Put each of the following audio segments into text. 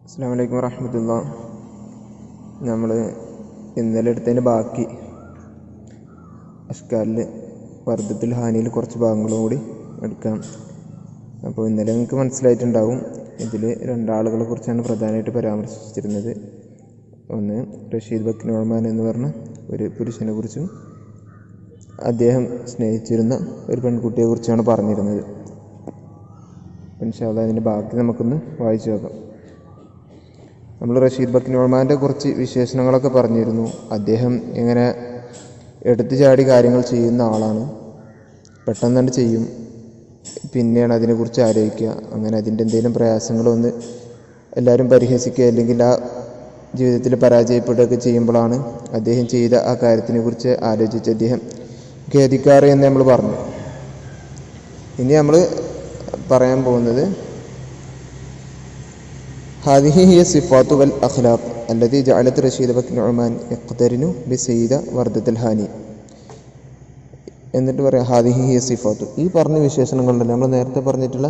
അസ്സലാമു അലൈക്കും വറഹ്മത്തുള്ളാഹി. നമ്മൾ ഇന്നലെ എടുത്തതിൻ്റെ ബാക്കി അഷ്കാലിൽ വർദ്ധത്തുൽ ഹാനിയിൽ കുറച്ച് ഭാഗങ്ങളും കൂടി എടുക്കാം. അപ്പോൾ ഇന്നലെ നിങ്ങൾക്ക് മനസ്സിലായിട്ടുണ്ടാവും, ഇതിൽ രണ്ടാളുകളെ കുറിച്ചാണ് പ്രധാനമായിട്ട് പരാമർശിച്ചിരുന്നത്. ഒന്ന് റഷീദ് ബിൻ ഉസ്മാൻ എന്ന് പറഞ്ഞ ഒരു പുരുഷനെ കുറിച്ചും അദ്ദേഹം സ്നേഹിച്ചിരുന്ന ഒരു പെൺകുട്ടിയെ കുറിച്ചാണ് പറഞ്ഞിരുന്നത്. ഇൻഷാ അല്ലാഹ് അതിൻ്റെ ബാക്കി നമുക്കൊന്ന് വായിച്ചു നോക്കാം. നമ്മൾ റഷീദ് ബിൻ ഉസ്മാൻ്റെ കുറച്ച് വിശേഷണങ്ങളൊക്കെ പറഞ്ഞിരുന്നു. അദ്ദേഹം ഇങ്ങനെ എടുത്തു ചാടി കാര്യങ്ങൾ ചെയ്യുന്ന ആളാണ്. പെട്ടെന്ന് തന്നെ ചെയ്യും, പിന്നെയാണ് അതിനെക്കുറിച്ച് ആലോചിക്കുക. അങ്ങനെ അതിൻ്റെ എന്തെങ്കിലും പ്രയാസങ്ങളൊന്ന് എല്ലാവരും പരിഹസിക്കുക അല്ലെങ്കിൽ ആ ജീവിതത്തിൽ പരാജയപ്പെടുകയൊക്കെ ചെയ്യുമ്പോഴാണ് അദ്ദേഹം ചെയ്ത ആ കാര്യത്തിനെക്കുറിച്ച് ആലോചിച്ച് അദ്ദേഹം ഖേദിക്കാറ് എന്ന് നമ്മൾ പറഞ്ഞു. ഇനി നമ്മൾ പറയാൻ പോകുന്നത് هذه هي الصفات والأخلاق التي جعلت رشيد بن نعمان يقترن بسيد وردة الهاني. എന്നിട്ട് പറയാം ഹാദിഹി ഹിയ സിഫാത്തു, ഈ പറഞ്ഞ വിശേഷണങ്ങളുണ്ടല്ലോ, നമ്മൾ നേരത്തെ പറഞ്ഞിട്ടുള്ള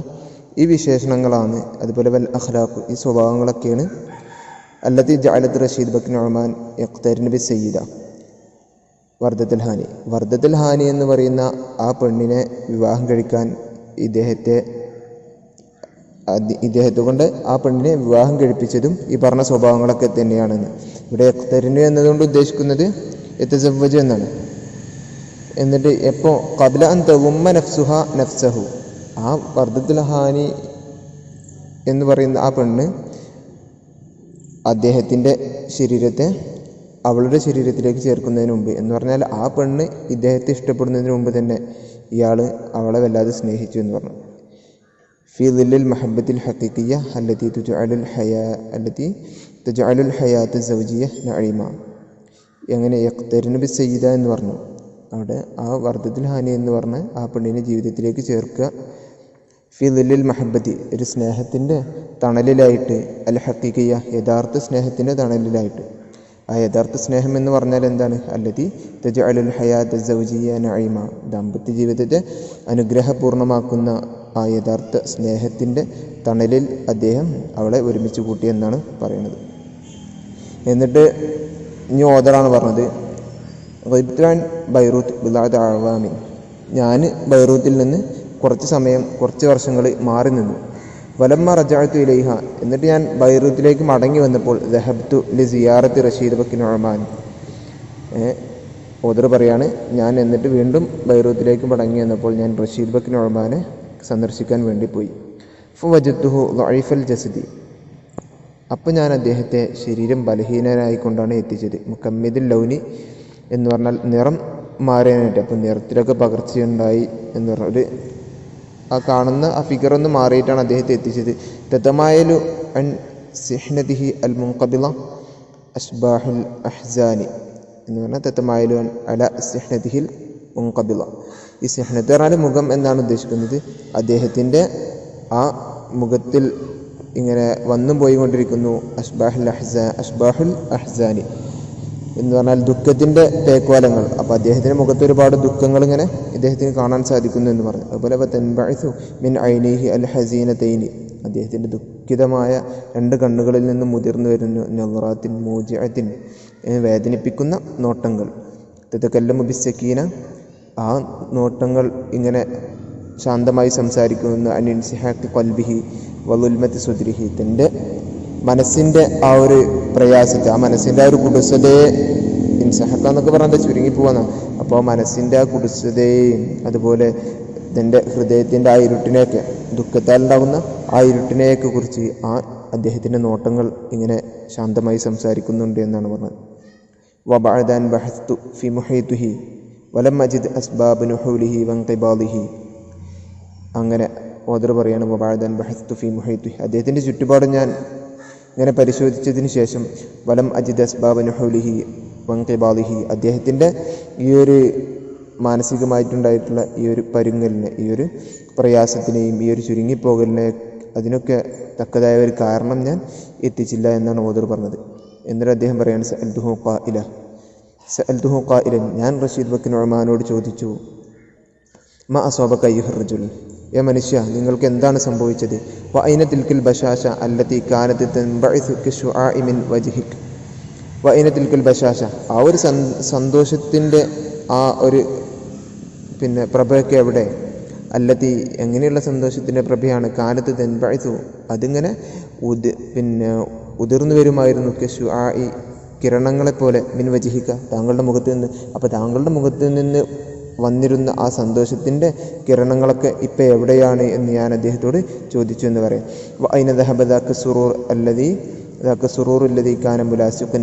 ഈ വിശേഷണങ്ങളാണ്. അതുപോലെ വൽ അഖ്ലാഖ്, ഈ സ്വഭാവങ്ങളൊക്കെയാണ് അല്ലതി ജഅലത് റഷീദ് ബിൻ ഉസ്മാൻ യഖ്തരിനു ബിസയ്യിദ വർദ്ധത്തുൽ ഹാനി. വർദ്ധത്തുൽ ഹാനി എന്ന് പറയുന്ന ആ പെണ്ണിനെ വിവാഹം കഴിക്കാൻ ഇദ്ദേഹത്തെ കൊണ്ട് ആ പെണ്ണിനെ വിവാഹം കഴിപ്പിച്ചതും ഈ പറഞ്ഞ സ്വഭാവങ്ങളൊക്കെ തന്നെയാണെന്ന്. ഇവിടെ യഖ്തരിനു എന്നതുകൊണ്ട് ഉദ്ദേശിക്കുന്നത് യതസവ്വജ് എന്നാണ്. എന്നിട്ട് എപ്പോൾ ഖബ്ല അൻ തവുമ്മ നഫ്സുഹ നഫ്സഹു, ആ വർദ്ധത്തുൽ ഹാനി എന്ന് പറയുന്ന ആ പെണ്ണ് അദ്ദേഹത്തിൻ്റെ ശരീരത്തെ അവളുടെ ശരീരത്തിലേക്ക് ചേർക്കുന്നതിന് മുമ്പ്, എന്ന് പറഞ്ഞാൽ ആ പെണ്ണ് ഇദ്ദേഹത്തെ ഇഷ്ടപ്പെടുന്നതിന് മുമ്പ് തന്നെ ഇയാൾ അവളെ വല്ലാതെ സ്നേഹിച്ചു എന്ന് പറഞ്ഞു. ഫി ദില്ലിൽ മഹബ്ബത്തിൽ ഹഖീഖിയ്യ അല്ലതി തജഅലുൽ ഹയാത്ത് സൗജിയ്യ നഈമ. എങ്ങനെ യഖ്തരിനു ബിസയ്യിദ എന്ന് പറഞ്ഞു, അവിടെ ആ വർദ്ധത്തുൽ ഹാനി എന്ന് പറഞ്ഞ് ആ പെണ്ണിനെ ജീവിതത്തിലേക്ക് ചേർക്കുക. ഫി ദില്ലിൽ മഹബ്ബത്തി, ഒരു സ്നേഹത്തിൻ്റെ തണലിലായിട്ട്, അൽ ഹഖീഖിയ്യ, യഥാർത്ഥ സ്നേഹത്തിൻ്റെ തണലിലായിട്ട്. ആ യഥാർത്ഥ സ്നേഹം എന്ന് പറഞ്ഞാൽ എന്താണ്? അല്ലതി തജഅലുൽ ഹയാത്ത് സൗജിയ്യ നഈമ, ദാമ്പത്യ ജീവിതത്തെ അനുഗ്രഹപൂർണ്ണമാക്കുന്ന ആ യഥാർത്ഥ സ്നേഹത്തിൻ്റെ തണലിൽ അദ്ദേഹം അവളെ ഒരുമിച്ച് കൂട്ടി എന്നാണ് പറയുന്നത്. എന്നിട്ട് ഇനി ഓദറാണ് പറഞ്ഞത്, ഗൈബ്തുൻ ബൈറൂത്ത് ബിദഅത അഅവാമിൻ, ഞാൻ ബൈറൂത്തിൽ നിന്ന് കുറച്ച് വർഷങ്ങൾ മാറി നിന്നു. വലമ്മ റജഅതു ഇലൈഹ, എന്നിട്ട് ഞാൻ ബൈറൂത്തിലേക്ക് മടങ്ങി വന്നപ്പോൾ ദഹബ്തു ലി സിയാറത്തി റഷീദ് ബിൻ ഉസ്മാൻ. ഓദർ പറയാണ്, ഞാൻ എന്നിട്ട് വീണ്ടും ബൈറൂത്തിലേക്ക് മടങ്ങി വന്നപ്പോൾ ഞാൻ റഷീദ് ബിൻ ഉസ്മാനെ സന്ദർശിക്കാൻ വേണ്ടി പോയി. ഫവജദ്തുഹു ദഈഫൽ ജസദി, അപ്പോൾ ഞാൻ അദ്ദേഹത്തെ ശരീരം ബലഹീനനായിക്കൊണ്ടാണ് എത്തിച്ചത്. മുക്കമ്മിദുൽ ലൗനി എന്ന് പറഞ്ഞാൽ നിറം മാറിയാനായിട്ട്, അപ്പോൾ നിറത്തിലൊക്കെ പകർച്ചയുണ്ടായി എന്ന് പറഞ്ഞ ഒരു ആ കാണുന്ന ആ ഫിഗറൊന്ന് മാറിയിട്ടാണ് അദ്ദേഹത്തെ എത്തിച്ചത്. തതമായലു അൻ സിഹ്നതിഹി അൽ മുൻഖബിള അഷ്ബാഹുൽ അഹ്സാനി എന്ന് പറഞ്ഞാൽ തതമായലു അൻ അല സിഹ്നതിഹിൽ മുൻഖബിള. ഈ സിഹ്നത്ത് പറഞ്ഞാൽ മുഖം എന്നാണ് ഉദ്ദേശിക്കുന്നത്. അദ്ദേഹത്തിൻ്റെ ആ മുഖത്തിൽ ഇങ്ങനെ വന്നും പോയിക്കൊണ്ടിരിക്കുന്നു. അഷ്ബാഹുൽ അഹ്സാനി എന്ന് പറഞ്ഞാൽ ദുഃഖത്തിൻ്റെ തേക്കോലങ്ങൾ. അപ്പോൾ അദ്ദേഹത്തിൻ്റെ മുഖത്ത് ഒരുപാട് ദുഃഖങ്ങൾ ഇങ്ങനെ ഇദ്ദേഹത്തിന് കാണാൻ സാധിക്കുന്നു എന്ന് പറഞ്ഞു. അതുപോലെ തൻബഅസു മിൻ ഐനൈഹി അൽ ഹസീനതൈനി, അദ്ദേഹത്തിൻ്റെ ദുഃഖിതമായ രണ്ട് കണ്ണുകളിൽ നിന്ന് മുതിർന്നു വരുന്നു നളറാത്തിൻ മൂജിഅത്തിൻ, വേദനിപ്പിക്കുന്ന നോട്ടങ്ങൾ. തതകല്ലമു ബിസ്സകീന, ആ നോട്ടങ്ങൾ ഇങ്ങനെ ശാന്തമായി സംസാരിക്കുന്നു. അൻ ഇൻസിഹാഖി ഖൽബിഹി വളുൽമത്തി സുദ്രിഹി, തൻ്റെ മനസ്സിൻ്റെ ആ ഒരു പ്രയാസത്തെ, ആ മനസ്സിൻ്റെ ആ ഒരു കുടുസതയെ, ഇൻസഹക്ക എന്നൊക്കെ പറഞ്ഞാൽ ചുരുങ്ങിപ്പോവാന്ന, അപ്പോൾ മനസ്സിൻ്റെ ആ കുടുസതയെയും അതുപോലെ തൻ്റെ ഹൃദയത്തിൻ്റെ ആ ഇരുട്ടിനെയൊക്കെ, ദുഃഖത്താൽ ഉണ്ടാകുന്ന ആ ഇരുട്ടിനെയൊക്കെ കുറിച്ച് ആ അദ്ദേഹത്തിൻ്റെ നോട്ടങ്ങൾ ഇങ്ങനെ ശാന്തമായി സംസാരിക്കുന്നുണ്ട് എന്നാണ് പറഞ്ഞത്. വബഅദൻ ബഹസ്തു ഫി മുഹീതുഹി വലം അജിദ് അസ്ബാബ് നുഹൂലിഹി വൻഖിബാദിഹി. അങ്ങനെ ഓദർ പറയാണ്, വബഅദൻ ബഹസ്തു ഫി മുഹീതുഹി, അദ്ദേഹത്തിൻ്റെ ചുറ്റുപാടും ഞാൻ ഇങ്ങനെ പരിശോധിച്ചതിന് ശേഷം വലം അജിദ് അസ്ബാബ് നുഹൂലിഹി വൻഖിബാദിഹി, അദ്ദേഹത്തിൻ്റെ ഈ ഒരു മാനസികമായിട്ടുണ്ടായിട്ടുള്ള ഈ ഒരു പരുങ്ങലിനെ, ഈ ഒരു പ്രയാസത്തിനെയും ഈ ഒരു ചുരുങ്ങിപ്പോകലിനെ, അതിനൊക്കെ തക്കതായ ഒരു കാരണം ഞാൻ എത്തിച്ചില്ല എന്നാണ് ഓദർ പറഞ്ഞത്. എന്നിട്ട് അദ്ദേഹം പറയാണ്, സഅൽതുഹു ഖായിലൻ, ഞാൻ റഷീദ് ബിൻ ഉസ്മാനോട് ചോദിച്ചു, മാ അസ്വാബക അയ്യുഹർ റജുൽ, മനുഷ്യ, നിങ്ങൾക്ക് എന്താണ് സംഭവിച്ചത്? വഅൈന തിൽക്കൽ ബശാശ അല്ലതി കാനത് തൻബഇസു കശുആഇ മിൻ വജ്ഹിക്. വഅൈന തിൽക്കൽ ബശാശ, ആ ഒരു സന്തോഷത്തിൻ്റെ ആ ഒരു പ്രഭയൊക്കെ എവിടെ? അല്ലതി, എങ്ങനെയുള്ള സന്തോഷത്തിൻ്റെ പ്രഭയാണ്? കാനത്ത് തൻബഇസു, അതിങ്ങനെ ഉതിർന്നു വരുമായിരുന്നു. കശുആഇ, കിരണങ്ങളെപ്പോലെ, മിൻ വജ്ഹിക, താങ്കളുടെ മുഖത്ത് നിന്ന്. അപ്പോൾ താങ്കളുടെ മുഖത്ത് നിന്ന് വന്നിരുന്ന ആ സന്തോഷത്തിൻ്റെ കിരണങ്ങളൊക്കെ ഇപ്പം എവിടെയാണ് എന്ന് ഞാൻ അദ്ദേഹത്തോട് ചോദിച്ചു എന്ന് പറയാം. വഅൈന ദഹബ ദാക സുറൂർ അല്ലദീ കാന മുലാസിഖൻ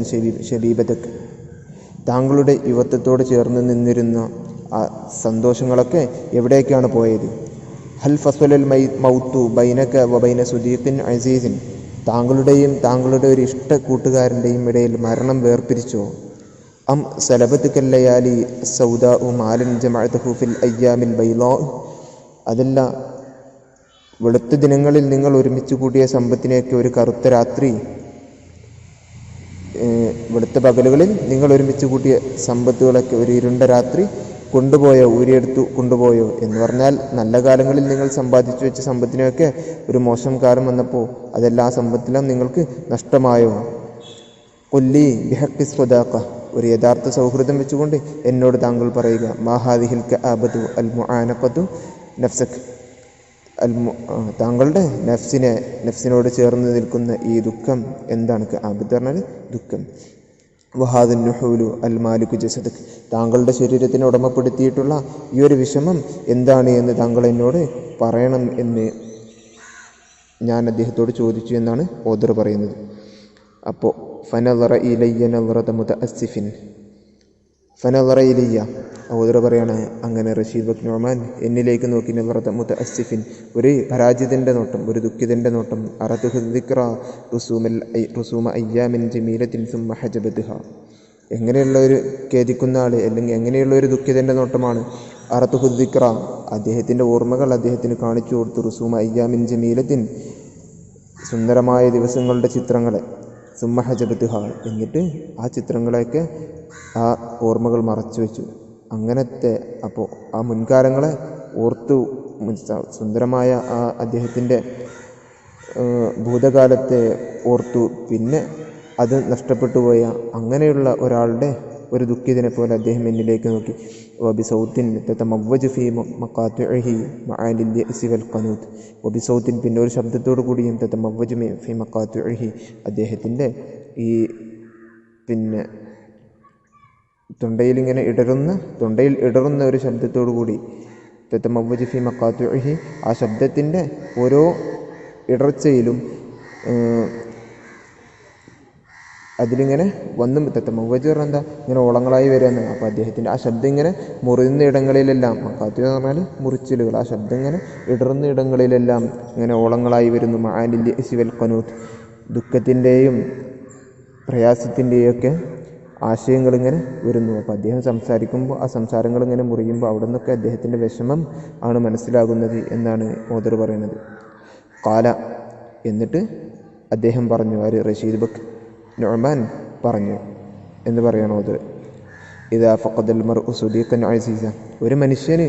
ശബീബതക്, താങ്കളുടെ യുവത്വത്തോട് ചേർന്ന് നിന്നിരുന്ന ആ സന്തോഷങ്ങളൊക്കെ എവിടേക്കാണ് പോയത്? ഹൽ ഫസ്വലൽ മൗത്തു ബൈനക വബൈന സുദീഖിൻ അസീസിൻ, താങ്കളുടെയും താങ്കളുടെ ഒരു ഇഷ്ട കൂട്ടുകാരൻ്റെയും ഇടയിൽ മരണം വേർപിരിച്ചോ? അം സലബത്തുക ലയാലി സൗദാഉ മാലൻ ജമഅതഹു ഫിൽ അയ്യാമിൽ ബൈളാ, അതല്ല വെളുത്ത ദിനങ്ങളിൽ നിങ്ങൾ ഒരുമിച്ച് കൂട്ടിയ സമ്പത്തിനെയൊക്കെ ഒരു കറുത്ത രാത്രി, വെളുത്ത പകലുകളിൽ നിങ്ങൾ ഒരുമിച്ച് കൂട്ടിയ സമ്പത്തുകളൊക്കെ ഒരു ഇരുണ്ട രാത്രി കൊണ്ടുപോയോ, ഊരിയെടുത്തു കൊണ്ടുപോയോ? എന്ന് പറഞ്ഞാൽ നല്ല കാലങ്ങളിൽ നിങ്ങൾ സമ്പാദിച്ചു വെച്ച സമ്പത്തിനെയൊക്കെ ഒരു മോശം കാലം വന്നപ്പോൾ അതെല്ലാം ആ സമ്പത്തിലും നിങ്ങൾക്ക് നഷ്ടമായോ? കൊല്ലി ബിഹഖി സ്വദാഖ, ഒരു യഥാർത്ഥ സൗഹൃദം വെച്ചുകൊണ്ട് എന്നോട് താങ്കൾ പറയുക. മാഹാദിഹിൽ കഅബതു അൽ മുആനഖതു നഫ്സക്, താങ്കളുടെ നഫ്സിനോട് ചേർന്ന് നിൽക്കുന്ന ഈ ദുഃഖം എന്താണ്? കഅബത്ത് പറഞ്ഞാൽ ദുഃഖം. വഹാദുൻ നുഹൂലു അൽ മാലികു ജസദക്, താങ്കളുടെ ശരീരത്തിനെ ഉടമപ്പെടുത്തിയിട്ടുള്ള ഈ ഒരു വിഷമം എന്താണ് എന്ന് താങ്കൾ എന്നോട് പറയണം എന്ന് ഞാൻ അദ്ദേഹത്തോട് ചോദിച്ചു എന്നാണ് ഓദർ പറയുന്നത്. അപ്പോൾ ഫനളറ ഇലയ്യ നളറത മുതഅസ്സിഫിൻ, ഫനളറ ഇലയ്യ, ഓദർ പറയാണ്, അങ്ങനെ റഷീദ് ബിൻ നുഅ്മാൻ എന്നിലേക്ക് നോക്കി, നളറത മുതഅസ്സിഫിൻ, ഒരു പരാജിതൻ്റെ നോട്ടം, ഒരു ദുഃഖിതൻ്റെ നോട്ടം. അറതുഹു ദിക്റ റുസൂമ അയ്യാമിൻ ജമീലത്തിൻ സുമ്മ ഹജബതുഹ, എങ്ങനെയുള്ള ഒരു ഖേദിക്കുന്ന ആൾ അല്ലെങ്കിൽ എങ്ങനെയുള്ള ഒരു ദുഃഖിതൻ്റെ നോട്ടമാണ്? അറതുഹു ദിക്റ, അദ്ദേഹത്തിൻ്റെ ഓർമ്മകൾ അദ്ദേഹത്തിന് കാണിച്ചു കൊടുത്തു. റുസൂമ അയ്യാമിൻ ജമീലത്തിൻ, സുന്ദരമായ ദിവസങ്ങളുടെ ചിത്രങ്ങളെ. സുമ്മ ഹജബതുഹ, എന്നിട്ട് ആ ചിത്രങ്ങളെയൊക്കെ ആ ഓർമ്മകൾ മറച്ചു വെച്ചു. അങ്ങനത്തെ, അപ്പോൾ ആ മുൻകാലങ്ങളെ ഓർത്തു, സുന്ദരമായ ആ അദ്ദേഹത്തിൻ്റെ ഭൂതകാലത്തെ ഓർത്തു, പിന്നെ അത് നഷ്ടപ്പെട്ടു പോയ അങ്ങനെയുള്ള ഒരാളുടെ ഒരു ദുഃഖിതനെ പോലെ അദ്ദേഹം എന്നിലേക്ക് നോക്കി. വബിസൗത്തിൻ തതമവ്വജു ഫീ മഖാതിഇഹി മആലിൽ യഅസി വൽ ഖനൂത്, വബിസൗത്തിൻ, പിന്നെ ഒരു ശബ്ദത്തോടു കൂടിയും, തതമവ്വജു ഫീ മഖാതിഇഹി, അദ്ദേഹത്തിൻ്റെ ഈ തൊണ്ടയിൽ ഇടറുന്ന ഒരു ശബ്ദത്തോടു കൂടി, തതമവ്വജു ഫീ മഖാതിഇഹി, ആ ശബ്ദത്തിൻ്റെ ഓരോ ഇടർച്ചയിലും അതിലിങ്ങനെ വന്ന് തത്തമവ്വജ് പറഞ്ഞാൽ എന്താ, ഇങ്ങനെ ഓളങ്ങളായി വരികയെന്ന്. അപ്പോൾ അദ്ദേഹത്തിൻ്റെ ആ ശബ്ദം ഇങ്ങനെ മുറിയുന്ന ഇടങ്ങളിലെല്ലാം, മക്കാത്തു എന്ന് പറഞ്ഞാൽ മുറിച്ചിലുകൾ, ആ ശബ്ദം ഇങ്ങനെ ഇടറുന്ന ഇടങ്ങളിലെല്ലാം ഇങ്ങനെ ഓളങ്ങളായി വരുന്നു. മആലിൽ യഅസി വൽ ഖനൂത്, ദുഃഖത്തിൻ്റെയും പ്രയാസത്തിൻ്റെയും ഒക്കെ ആശയങ്ങളിങ്ങനെ വരുന്നു. അപ്പോൾ അദ്ദേഹം സംസാരിക്കുമ്പോൾ ആ സംസാരങ്ങളിങ്ങനെ മുറിയുമ്പോൾ അവിടെ നിന്നൊക്കെ അദ്ദേഹത്തിൻ്റെ വിഷമം ആണ് മനസ്സിലാകുന്നത് എന്നാണ് ഓദർ പറയുന്നത്. ഖാല, എന്നിട്ട് അദ്ദേഹം പറഞ്ഞു, ആര്? റഷീദ് ബിൻ നുഅ്മാൻ പറഞ്ഞു എന്ന് പറയണോ ഓദർ. ഇദാ ഫഖദൽ മർഉ സുദീഖൻ അസീസ, ഒരു മനുഷ്യന്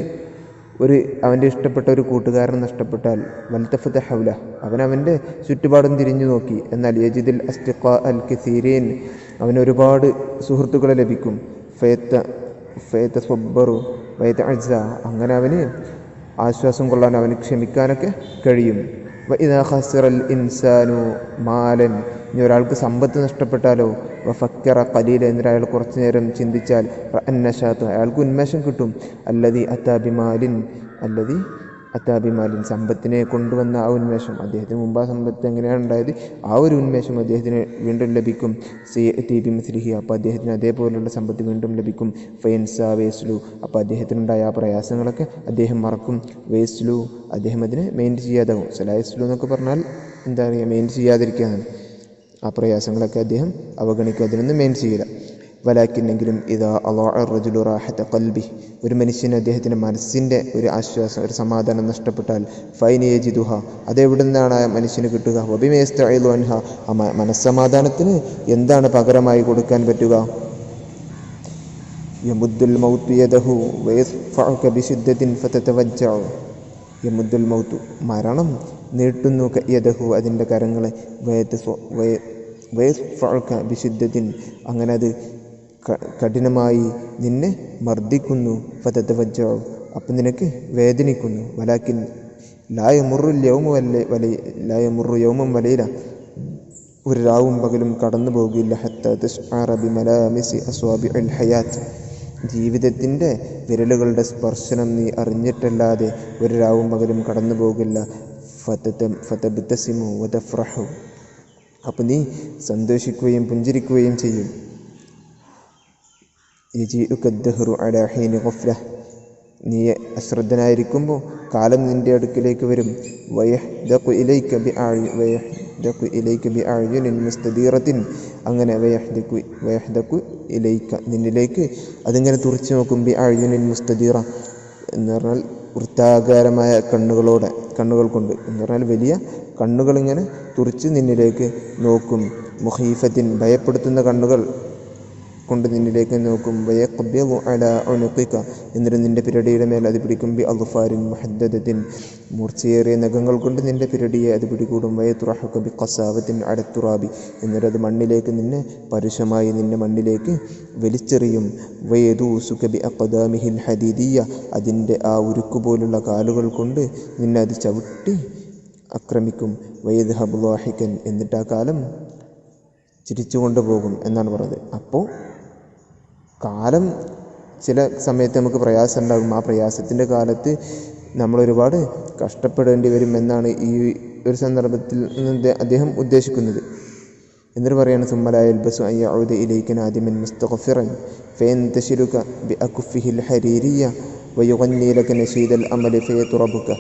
അവൻ്റെ ഇഷ്ടപ്പെട്ട ഒരു കൂട്ടുകാരൻ നഷ്ടപ്പെട്ടാൽ, വൽതഫത ഹൗല, അവൻ്റെ ചുറ്റുപാടും തിരിഞ്ഞു നോക്കി, എന്നാൽ യജിദുൽ അസ്തിഖാ അൽ കസീരീൻ, അവന് ഒരുപാട് സുഹൃത്തുക്കളെ ലഭിക്കും. ഫയതസബ്ബറു വയതഅസ്സ, അങ്ങനെ അവന് ആശ്വാസം കൊള്ളാൻ, അവന് ക്ഷമിക്കാനൊക്കെ കഴിയും. വഇദാ ഖസറൽ ഇൻസാനു മാലൻ, ഇനി ഒരാൾക്ക് സമ്പത്ത് നഷ്ടപ്പെട്ടാലോ, വഫക്കറ ഖലീല, എന്നിട്ട് അയാൾ കുറച്ചു നേരം ചിന്തിച്ചാൽ, റഅന്നശാത്ത്, അയാൾക്ക് ഉന്മേഷം കിട്ടും. അല്ലദി അതാബിമാലിൻ, സമ്പത്തിനെ കൊണ്ടുവന്ന ആ ഉന്മേഷം, അദ്ദേഹത്തിന് മുമ്പ് ആ സമ്പത്ത് എങ്ങനെയാണ് ഉണ്ടായത്, ആ ഒരു ഉന്മേഷം അദ്ദേഹത്തിന് വീണ്ടും ലഭിക്കും. സിയഅതി ബിമിസ്ലിഹി, അപ്പോൾ അദ്ദേഹത്തിന് അതേപോലെയുള്ള സമ്പത്ത് വീണ്ടും ലഭിക്കും. ഫയൻസാ വേസ്ലു, അപ്പോൾ അദ്ദേഹത്തിനുണ്ടായ ആ പ്രയാസങ്ങളൊക്കെ അദ്ദേഹം മറക്കും. വേസ്ലു, അദ്ദേഹം അതിനെ മെയിൻ ചെയ്യാതാവും. സലായസ്ലു എന്നൊക്കെ പറഞ്ഞാൽ എന്താ പറയുക, മെയിൻ ചെയ്യാതിരിക്കുകയാണ്. ആ പ്രയാസങ്ങളൊക്കെ അദ്ദേഹം അവഗണിക്കും, അതിനൊന്നും മെയിൻ ചെയ്യില്ല. വലാക്കിന്നെങ്കിലും ഇതാ അളാഅ റജുലു റാഹത ഖൽബി, ഒരു മനുഷ്യന് അദ്ദേഹത്തിൻ്റെ മനസ്സിൻ്റെ ഒരു ആശ്വാസം, ഒരു സമാധാനം നഷ്ടപ്പെട്ടാൽ, ഫൈന യജിദുഹ, അതെവിടെ നിന്നാണ് ആ മനുഷ്യന് കിട്ടുക? വബിമ യസ്തഈദു അൻഹ, ആ മനസ്സമാധാനത്തിന് എന്താണ് പകരമായി കൊടുക്കാൻ പറ്റുക? യമുദ്ദുൽ മൗതു യദഹു വയസ്ഫഉക ബിശിദ്ദത്തിൻ ഫതതവജ്ജഉ, യമുദ്ദുൽ മൗത്തു മരണം നീട്ടുന്നു യദഹു അതിൻ്റെ കരങ്ങളെ വയസ്ഫഅക ബിശിദ്ദത്തിൻ അങ്ങനെ അത് കഠിനമായി നിന്നെ മർദ്ദിക്കുന്നു ഫതതവജ്ജഉ അപ്പം നിനക്ക് വേദനിക്കുന്നു വലാകിൻ ലാ യമുറു യൗമൻ വലൈല ഒരു രാവും പകലും കടന്നു പോകില്ല ഹത്ത തശ്അറ ബിമലാമിസി അസ്വാബിഉൽ ഹയാത്ത് ജീവിതത്തിൻ്റെ വിരലുകളുടെ സ്പർശനം നീ അറിഞ്ഞിട്ടല്ലാതെ ഒരു രാവും പകലും കടന്നു പോകില്ല ഫതബ്തസിമു വതഫ്റഹു അപ്പം നീ സന്തോഷിക്കുകയും പുഞ്ചിരിക്കുകയും ചെയ്യും യജീഉക ദഹ്റു അലാ ഹീനി ഗഫ്ല നീ അശ്രദ്ധനായിരിക്കുമ്പോൾ കാലം നിൻ്റെ അടുക്കിലേക്ക് വരും വയഹ്ദഖു ഇലൈക ബിഅഅ്യുനിൻ മുസ്തദീറത്തിൻ അങ്ങനെ വയഹ്ദഖു ഇലൈക നിന്നിലേക്ക് അതിങ്ങനെ തുറച്ചു നോക്കും ബിഅഅ്യുനിൻ മുസ്തദീറ എന്ന് പറഞ്ഞാൽ വൃത്താകാരമായ കണ്ണുകൾ കൊണ്ട് എന്ന് പറഞ്ഞാൽ വലിയ കണ്ണുകളിങ്ങനെ തുറച്ച് നിന്നിലേക്ക് നോക്കും മുഖീഫത്തിൻ ഭയപ്പെടുത്തുന്ന കണ്ണുകൾ കൊണ്ട് നിന്നിലേക്ക് നോക്കും വയഖ്ബിദു അലാ ഉനുഖിക എന്നിട്ട് നിൻ്റെ പിരടിയുടെ മേൽ അത് പിടിക്കും ബി അദ്ഫാരിൻ മുഹദ്ദദത്തിൻ മൂർച്ചയേറിയ നഖങ്ങൾ കൊണ്ട് നിൻ്റെ പിരടിയെ അത് പിടികൂടും വയതുറഹുക ബി ഖസാവത്തിൻ അടത്തുറാബി എന്നിട്ട് അത് മണ്ണിലേക്ക് നിന്നെ പരുഷമായി നിന്നെ മണ്ണിലേക്ക് വലിച്ചെറിയും വയദൂസുക ബി അഖ്ദാമിഹിൽ ഹദീദിയ അതിൻ്റെ ആ ഉരുക്കുപോലുള്ള കാലുകൾ കൊണ്ട് നിന്നെ അത് ചവിട്ടി ആക്രമിക്കും വയദ്ഹബു ളാഹികൻ എന്നിട്ട് ആ കാലം ചിരിച്ചുകൊണ്ട് പോകും എന്നാണ് പറഞ്ഞത്. അപ്പോൾ കാലം ചില സമയത്ത് നമുക്ക് പ്രയാസം ഉണ്ടാകും, ആ പ്രയാസത്തിൻ്റെ കാലത്ത് നമ്മളൊരുപാട് കഷ്ടപ്പെടേണ്ടി വരും എന്നാണ് ഈ ഒരു സന്ദർഭത്തിൽ അദ്ദേഹം ഉദ്ദേശിക്കുന്നത്. എന്നിട്ട് പറയാണ് സുമ്മലാ യൽബസു അൻ യഊദ ഇലൈക നാദിമൻ മുസ്തഗ്ഫിറൻ ഫയന്തശിരുക ബിഅകുഫിഹിൽ ഹരീരിയ വയുഗന്നി ലക നശീദൽ അമലി ഫയതുറബുക.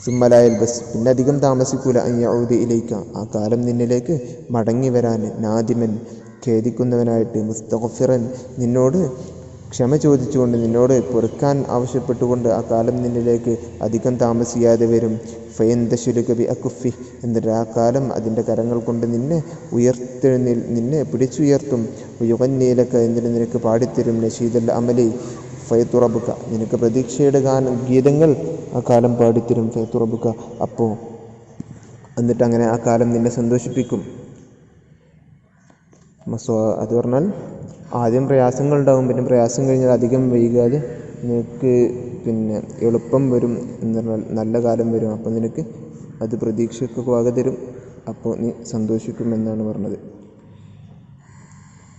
സുമ്മലാ യൽബസ് പിന്നെ അധികം താമസിക്കൂല അൻ യഊദ ഇലൈക ആ കാലം നിന്നിലേക്ക് മടങ്ങി വരാൻ നാദിമൻ ഖേദിക്കുന്നവനായിട്ട് മുസ്തഗ്ഫിറൻ നിന്നോട് ക്ഷമ ചോദിച്ചുകൊണ്ട് നിന്നോട് പൊറുക്കാൻ ആവശ്യപ്പെട്ടുകൊണ്ട് ആ കാലം നിന്നിലേക്ക് അധികം താമസിയാതെ വരും. ഫയന്തശിരുക ബിഅകുഫി എന്നിട്ട് ആ കാലം അതിൻ്റെ കരങ്ങൾ കൊണ്ട് നിന്നെ നിന്നെ പിടിച്ചുയർത്തും. യുഗന്നീലക്ക എന്നിട്ട് നിനക്ക് പാടിത്തരും നശീദൽ അമലി ഫയതുറബുക നിനക്ക് പ്രതീക്ഷയുടെ ഗീതങ്ങൾ ആ കാലം പാടിത്തരും. ഫയതുറബുക അപ്പോൾ എന്നിട്ട് അങ്ങനെ ആ കാലം നിന്നെ സന്തോഷിപ്പിക്കും. അത് പറഞ്ഞാൽ ആദ്യം പ്രയാസങ്ങൾ ഉണ്ടാകും, പിന്നെ പ്രയാസം കഴിഞ്ഞാൽ അധികം വൈകാതെ നിനക്ക് പിന്നെ എളുപ്പം വരും എന്ന് പറഞ്ഞാൽ നല്ല കാലം വരും. അപ്പോൾ നിനക്ക് അത് പ്രതീക്ഷയ്ക്ക് വക തരും, അപ്പോൾ നീ സന്തോഷിക്കുമെന്നാണ് പറഞ്ഞത്.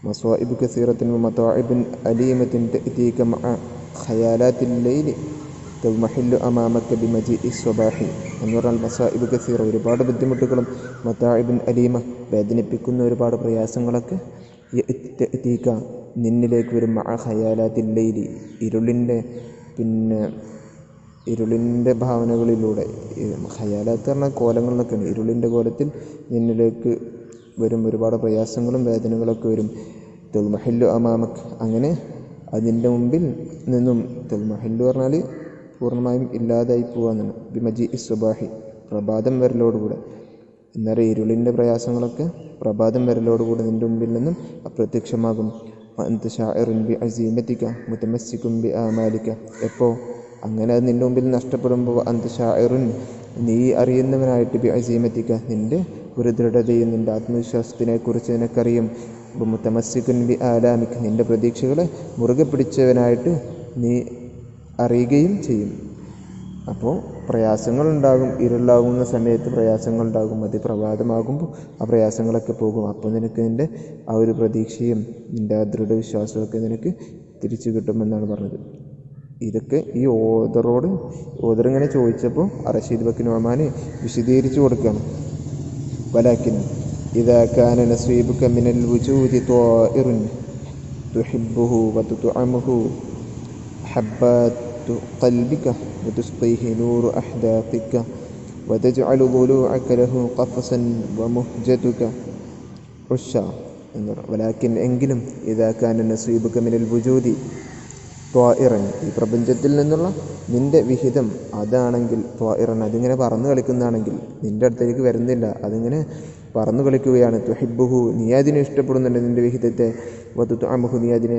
മസ്വാഇബ് കസീറത്തിൻ മതാഇബിൻ അലീമത്തിൻ തഅതീക മഅ ഖയാലാത്തിൽ ലൈലി തദ്മഹില്ലു അമാമക ബിമജീഇ സ്വബാഹി എന്ന് പറഞ്ഞാൽ മസാഇബ് കസീറ ഒരുപാട് ബുദ്ധിമുട്ടുകളും മതാഇബിൻ അലീമ വേദനിപ്പിക്കുന്ന ഒരുപാട് പ്രയാസങ്ങളൊക്കെ തഅതീക നിന്നിലേക്ക് വരും മഅ ഖയാലാത്തിൽ ലൈലി ഇരുളിൻ്റെ ഭാവനകളിലൂടെ. ഖയാലാത്ത് പറഞ്ഞാൽ കോലങ്ങളിലൊക്കെയാണ്, ഇരുളിൻ്റെ കോലത്തിൽ നിന്നിലേക്ക് വരും ഒരുപാട് പ്രയാസങ്ങളും വേദനകളൊക്കെ വരും. തദ്മഹില്ലു അമാമക് അങ്ങനെ അതിൻ്റെ മുമ്പിൽ നിന്നും തദ്മഹില്ലു പറഞ്ഞാൽ പൂർണ്ണമായും ഇല്ലാതായി പോകാമെന്നാണ്. ബിമജീഇ സ്വബാഹി പ്രഭാതം വരലോടുകൂടെ. എന്നാൽ ഇരുളിൻ്റെ പ്രയാസങ്ങളൊക്കെ പ്രഭാതം വരലോടുകൂടെ നിൻ്റെ മുമ്പിൽ നിന്നും അപ്രത്യക്ഷമാകും. അൻത ശാഇറുൻ ബി അസീമതിക മുതമസ്സികുൻ ബി ആമാലിക എപ്പോൾ അങ്ങനെ അത് നിൻ്റെ മുമ്പിൽ നഷ്ടപ്പെടുമ്പോൾ അൻത ശാഇറുൻ നീ അറിയുന്നവനായിട്ട് ബി അസീമതിക നിൻ്റെ ഒരു ദൃഢതയും നിൻ്റെ ആത്മവിശ്വാസത്തിനെക്കുറിച്ച് നിനക്കറിയും. മുതമസ്സികുൻ ബി ആലാമിക നിൻ്റെ പ്രതീക്ഷകളെ മുറുകെ പിടിച്ചവനായിട്ട് നീ അറിയുകയും ചെയ്യും. അപ്പോൾ പ്രയാസങ്ങളുണ്ടാകും, ഇരുളാകുന്ന സമയത്ത് പ്രയാസങ്ങളുണ്ടാകും, അത് പ്രഭാതമാകുമ്പോൾ ആ പ്രയാസങ്ങളൊക്കെ പോകും. അപ്പോൾ നിനക്ക് നിൻ്റെ ആ ഒരു പ്രതീക്ഷയും നിൻ്റെ ആ ദൃഢവിശ്വാസമൊക്കെ നിനക്ക് തിരിച്ചു കിട്ടുമെന്നാണ് പറഞ്ഞത്. ഇതൊക്കെ ഈ ഓദറിങ്ങനെ ചോദിച്ചപ്പോൾ റഷീദ് ബിൻ നുഅ്മാൻ വിശദീകരിച്ചു കൊടുക്കുകയാണ്. വലാകിൻ ഇദാ കാന നസീബുക മിനൽ വുജൂദി ത്വാഇറുൻ തുഹിബ്ബുഹു വതുത്അമുഹു ഹബ്ബാത്തു ഖൽബിക വതുസ്ഖീഹി നൂറു അഹ്ദാഖിക വതജ്അലു ളുലൂഅക ലഹു ഖഫസൻ വമുഹ്ജതുക ഉഷ എന്ന് പറഞ്ഞു. വലാകിൻ എങ്കിലും ഇദാ കാന നസീബുക മിനൽ വുജൂദി ത്വാഇറൻ ഈ പ്രപഞ്ചത്തിൽ നിന്നുള്ള നിൻ്റെ വിഹിതം അതാണെങ്കിൽ ത്വാഇറൻ അതിങ്ങനെ പറന്നു കളിക്കുന്നതാണെങ്കിൽ നിൻ്റെ അടുത്തേക്ക് വരുന്നില്ല, അതിങ്ങനെ പറന്നു കളിക്കുകയാണ്. തുഹിബ്ബുഹു നീ അതിനെ ഇഷ്ടപ്പെടുന്നുണ്ട് നിൻ്റെ വിഹിതത്തെ. വതുത്അമുഹു നീ അതിനെ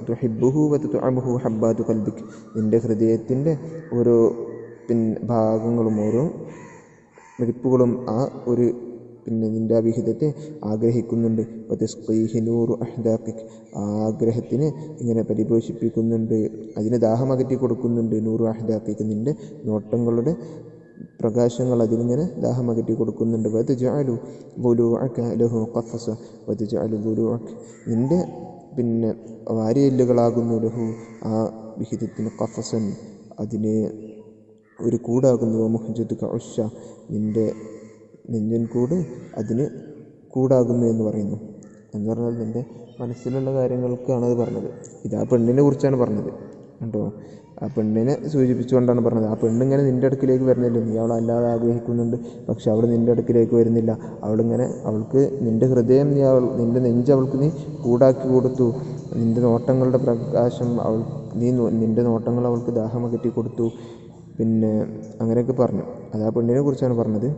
തുഹിബ്ബുഹു വതുത്അമുഹു ഹബ്ബാതു ഖൽബിക് നിൻ്റെ ഹൃദയത്തിൻ്റെ ഒരു ഭാഗങ്ങളും ഓരോ വെടിപ്പുകളും ആ ഒരു നിൻ്റെ ആ വിഹിതത്തെ ആഗ്രഹിക്കുന്നുണ്ട്. വതസ്ഖീഹി നൂറു അഹ്ദാഖിക്, ആഗ്രഹത്തിന് ഇങ്ങനെ പരിപോഷിപ്പിക്കുന്നുണ്ട്, അതിന് ദാഹമകറ്റി കൊടുക്കുന്നുണ്ട്. നൂറു അഹ്ദാഖിക്, നിൻ്റെ നോട്ടങ്ങളുടെ പ്രകാശങ്ങൾ അതിലിങ്ങനെ ദാഹമകറ്റി കൊടുക്കുന്നുണ്ട്. വതജഅലു ളുലൂഅക ലഹു ഖഫസ, വതജഅലു ളുലൂഅക, നിൻ്റെ വാരിയെല്ലുകളാകുന്നു ലഹു ആ വിഹിതത്തിന് ഖഫസൻ, അതിന് ഒരു കൂടാകുന്നു. മുഹ്ജതുക ഉഷ, നിൻ്റെ നെഞ്ചൻ കൂട് അതിന് കൂടാകുന്നു എന്ന് പറയുന്നു. എന്ന് പറഞ്ഞാൽ നിൻ്റെ മനസ്സിലുള്ള കാര്യങ്ങൾക്കാണ് അത് പറഞ്ഞത്. ഇത് ആ പെണ്ണിനെ കുറിച്ചാണ് പറഞ്ഞത് കേട്ടോ. ആ പെണ്ണിനെ സൂചിപ്പിച്ചുകൊണ്ടാണ് പറഞ്ഞത്. ആ പെണ്ണിങ്ങനെ നിൻ്റെ അടുക്കിലേക്ക് വരുന്നില്ല, നീ അവളെ അല്ലാതെ ആഗ്രഹിക്കുന്നുണ്ട്, പക്ഷെ അവൾ നിൻ്റെ അടുക്കിലേക്ക് വരുന്നില്ല. അവൾക്ക് നിൻ്റെ ഹൃദയം നിൻ്റെ നെഞ്ച് അവൾക്ക് നീ കൂടാക്കി കൊടുത്തു. നിൻ്റെ നോട്ടങ്ങളുടെ പ്രകാശം നിൻ്റെ നോട്ടങ്ങൾ അവൾക്ക് ദാഹമകറ്റി കൊടുത്തു. അങ്ങനെയൊക്കെ പറഞ്ഞു. അത് ആ പെണ്ണിനെ കുറിച്ചാണ് പറഞ്ഞത്.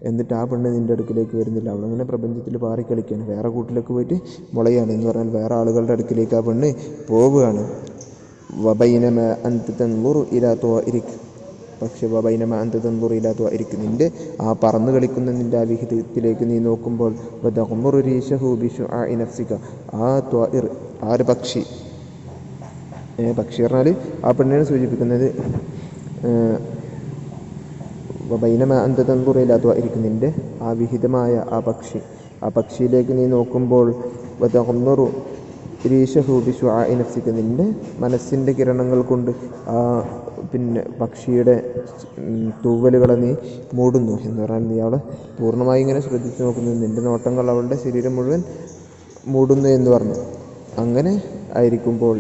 എന്നിട്ട് ആ പെണ്ണ് നിൻ്റെ അടുക്കിലേക്ക് വരുന്നില്ല, അവളങ്ങനെ പ്രപഞ്ചത്തിൽ പാറിക്കളിക്കുകയാണ്, വേറെ കൂട്ടിലേക്ക് പോയിട്ട് മുളയാണ്. എന്ന് പറഞ്ഞാൽ വേറെ ആളുകളുടെ അടുക്കിലേക്ക് ആ പെണ്ണ് പോവുകയാണ്. വബൈനമ അൻത തൻദുറു ഇലാ ത്വാഇരിക്, പക്ഷെ വബൈനമ അൻത തൻദുറു ഇലാ ത്വാഇരിക്, നിൻ്റെ ആ പറന്ന് കളിക്കുന്ന നിൻ്റെ ആ വിഹിതത്തിലേക്ക് നീ നോക്കുമ്പോൾ വതഗ്മുറു റീശഹു ബിശുആഇ നഫ്സിക, ആ ത്വാഇർ, ആ ഒരു പക്ഷി പറഞ്ഞാൽ ആ പെണ്ണിനെ സൂചിപ്പിക്കുന്നത്. ബൈനമ അൻത തൻദുറു ഇലാ ത്വാഇരിക്, നിൻ്റെ ആ വിഹിതമായ ആ പക്ഷിയിലേക്ക് നീ നോക്കുമ്പോൾ വതഗ്മുറു റീശഹു ബിശുആഇ നഫ്സിക, നിൻ്റെ മനസ്സിൻ്റെ കിരണങ്ങൾ കൊണ്ട് ആ പക്ഷിയുടെ തൂവലുകളെ നീ മൂടുന്നു. എന്ന് പറഞ്ഞാൽ നീ അവളെ പൂർണ്ണമായി ഇങ്ങനെ ശ്രദ്ധിച്ചു നോക്കുന്നു, നിൻ്റെ നോട്ടങ്ങൾ അവളുടെ ശരീരം മുഴുവൻ മൂടുന്നു എന്ന് പറഞ്ഞു. അങ്ങനെ ആയിരിക്കുമ്പോൾ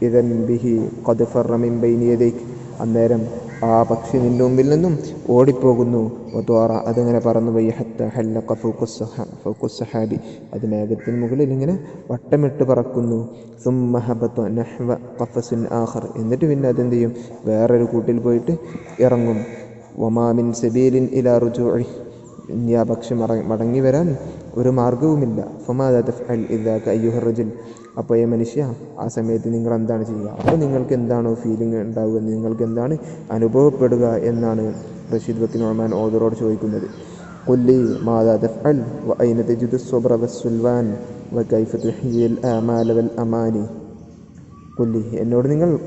ഇദൻ ബിഹി ഖദ് ഫറ മിൻ ബൈനി യദൈക്, അന്നേരം ആ പക്ഷി നിൻ്റെ മുമ്പിൽ നിന്നും ഓടിപ്പോകുന്നു. വത്വാറ, അതങ്ങനെ പറന്നു പോയി. ഹത്ത ഹല്ലഖ ഫൗഖുസ്സഹാബി, അത് മേഘത്തിന് മുകളിൽ ഇങ്ങനെ വട്ടമിട്ട് പറക്കുന്നു. സുമ്മ ഹബത നഹ്വ ഖഫസിൻ ആഖർ, എന്നിട്ട് പിന്നെ അതെന്ത് ചെയ്യും, വേറൊരു കൂട്ടിൽ പോയിട്ട് ഇറങ്ങും. വമാ മിൻ സബീലിൻ ഇലാ റുജൂഇ, ഇനി ആ പക്ഷി മടങ്ങി വരാൻ ഒരു മാർഗവുമില്ല. ഫമാദാ തഫ്അൽ ഇദാക അയ്യുഹ റജുൽ, അപ്പോൾ മനുഷ്യ ആ സമയത്ത് നിങ്ങൾ എന്താണ് ചെയ്യുക? അപ്പോൾ നിങ്ങൾക്ക് എന്താണോ ഫീലിംഗ് ഉണ്ടാവുക, നിങ്ങൾക്ക് എന്താണ് അനുഭവപ്പെടുക എന്നാണ് റഷീദ് ബിൻ നുഅ്മാൻ ഓദറോട് ചോദിക്കുന്നത്. ഖുല്ലി മാദാ തഫ്അൽ വഅയ്ന തജിദു സ്സബ്റ വസ്സുൽവാൻ വകൈഫ തുഹ്യിൽ ആമാല വൽ അമാനി. ഖുല്ലി,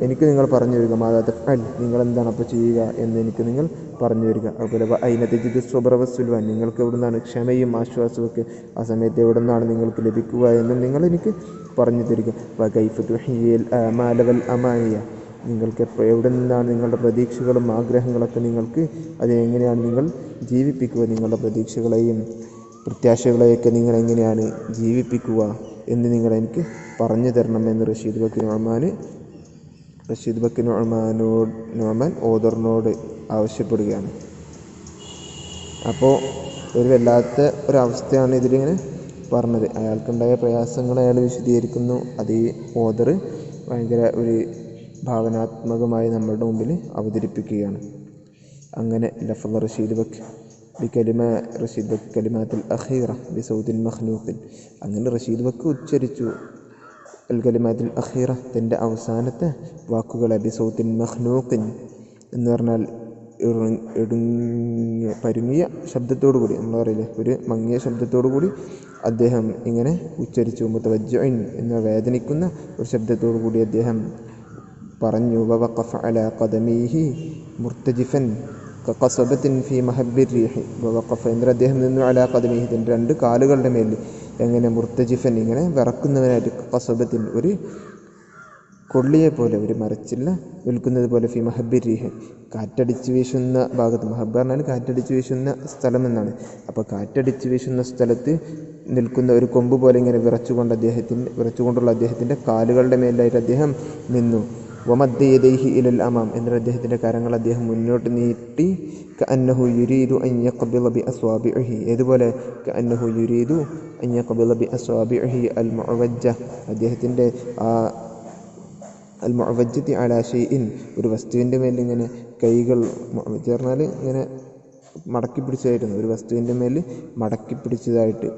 എനിക്ക് നിങ്ങൾ പറഞ്ഞു തരിക. മാദാ തഫ്അൽ, നിങ്ങൾ എന്താണ് അപ്പോൾ ചെയ്യുക എന്ന് എനിക്ക് നിങ്ങൾ പറഞ്ഞു തരിക. അതുപോലെ വഅയ്ന തജിദു സ്സബ്റ വസ്സുൽവാൻ, നിങ്ങൾക്ക് എവിടെ നിന്നാണ് ക്ഷമയും ആശ്വാസമൊക്കെ ആ സമയത്ത് എവിടെ നിന്നാണ് നിങ്ങൾക്ക് ലഭിക്കുക എന്നും നിങ്ങൾ എനിക്ക് പറഞ്ഞു തരിക. വകൈഫ തുഹ്യിൽ ആമാല വൽ അമാനിയ, നിങ്ങൾക്ക് എവിടെ നിന്നാണ് നിങ്ങളുടെ പ്രതീക്ഷകളും ആഗ്രഹങ്ങളൊക്കെ അതെങ്ങനെയാണ് നിങ്ങൾ ജീവിപ്പിക്കുക, നിങ്ങളുടെ പ്രതീക്ഷകളെയും പ്രത്യാശകളെയൊക്കെ നിങ്ങൾ എങ്ങനെയാണ് ജീവിപ്പിക്കുക എന്ന് നിങ്ങൾ എനിക്ക് പറഞ്ഞു തരണം എന്ന് റഷീദ് ബിൻ നുഅ്മാൻ ഓദറിനോട് ആവശ്യപ്പെടുകയാണ്. അപ്പോൾ ഒരു വല്ലാത്ത ഒരവസ്ഥയാണ് ഇതിലിങ്ങനെ പറഞ്ഞത്. അയാൾക്കുണ്ടായ പ്രയാസങ്ങൾ അയാൾ വിശദീകരിക്കുന്നു. അത് ഈ ഓദർ ഭയങ്കര ഒരു ഭാവനാത്മകമായി നമ്മളുടെ മുമ്പിൽ അവതരിപ്പിക്കുകയാണ്. അങ്ങനെ ലഫ്ള റഷീദ് ബക്ക് കലിമാത്തുൽ അഖീറ ബിസൗതിൻ മഖ്ലൂഖിൻ, അങ്ങനെ റഷീദ് ബക്ക് ഉച്ചരിച്ചു അൽ കലിമാത്തുൽ അഖീറ, തൻ്റെ അവസാനത്തെ വാക്കുകളെ ബിസൗതിൻ മഖ്ലൂഖിൻ എന്ന് പറഞ്ഞാൽ പരുങ്ങിയ ശബ്ദത്തോടു കൂടി, നമ്മൾ പറയില്ലേ ഒരു മങ്ങിയ ശബ്ദത്തോടു കൂടി അദ്ദേഹം ഇങ്ങനെ ഉച്ചരിച്ചു. മുതവജ്ജിൻ എന്ന വേദനിക്കുന്ന ഒരു ശബ്ദത്തോടു കൂടി അദ്ദേഹം പറഞ്ഞു. വവഖഫ അലാ ഖദമീഹി മുർതജിഫൻ കഖസബത്തിൻ ഫീ മഹബ്ബിർ റീഹി. വവഖഫ, എന്നിട്ട് അദ്ദേഹം നിന്നു. അലാ ഖദമീഹി, തൻ്റെ രണ്ട് കാലുകളുടെ മേൽ എങ്ങനെ മുർതജിഫൻ, ഇങ്ങനെ വിറക്കുന്നവനായിട്ട്. കഖസബത്തിൻ, ഒരു കൊള്ളിയെ പോലെ, ഒരു മരച്ചില്ല നിൽക്കുന്നത് പോലെ. ഫി മഹബ്ബിർ റീഹ്, കാറ്റടിച്ച് വീശുന്ന ഭാഗത്ത്. മഹബ്ബ പറഞ്ഞാൽ കാറ്റടിച്ച് വീശുന്ന സ്ഥലം എന്നാണ്. അപ്പോൾ കാറ്റടിച്ച് വീശുന്ന സ്ഥലത്ത് നിൽക്കുന്ന ഒരു കൊമ്പ് പോലെ ഇങ്ങനെ വിറച്ചുകൊണ്ടുള്ള അദ്ദേഹത്തിൻ്റെ കാലുകളുടെ മേലായിട്ട് അദ്ദേഹം നിന്നു. വമദ്ദ യദൈഹി ഇലൽ അമാം, എന്നിട്ട് അദ്ദേഹത്തിൻ്റെ കരങ്ങൾ അദ്ദേഹം മുന്നോട്ട് നീട്ടി. കഅന്നഹു യുരീദു അൻ യഖ്ബിള ബി അസ്വാബിഇഹി, ഏതുപോലെ കഅന്നഹു യുരീദു അൻ യഖ്ബിള ബി അസ്വാബിഇഹി അൽ മുഅവജ്ജ, അദ്ദേഹത്തിൻ്റെ ആ അൽ മുഅവജ്ജത്തി അലാ ഷൈഇൻ, ഒരു വസ്തുവിൻ്റെ മേൽ ഇങ്ങനെ കൈകൾ, മുഅവജ്ജ പറഞ്ഞാൽ ഇങ്ങനെ മടക്കി പിടിച്ചതായിരുന്നു, ഒരു വസ്തുവിൻ്റെ മേൽ മടക്കി പിടിച്ചതായിട്ട്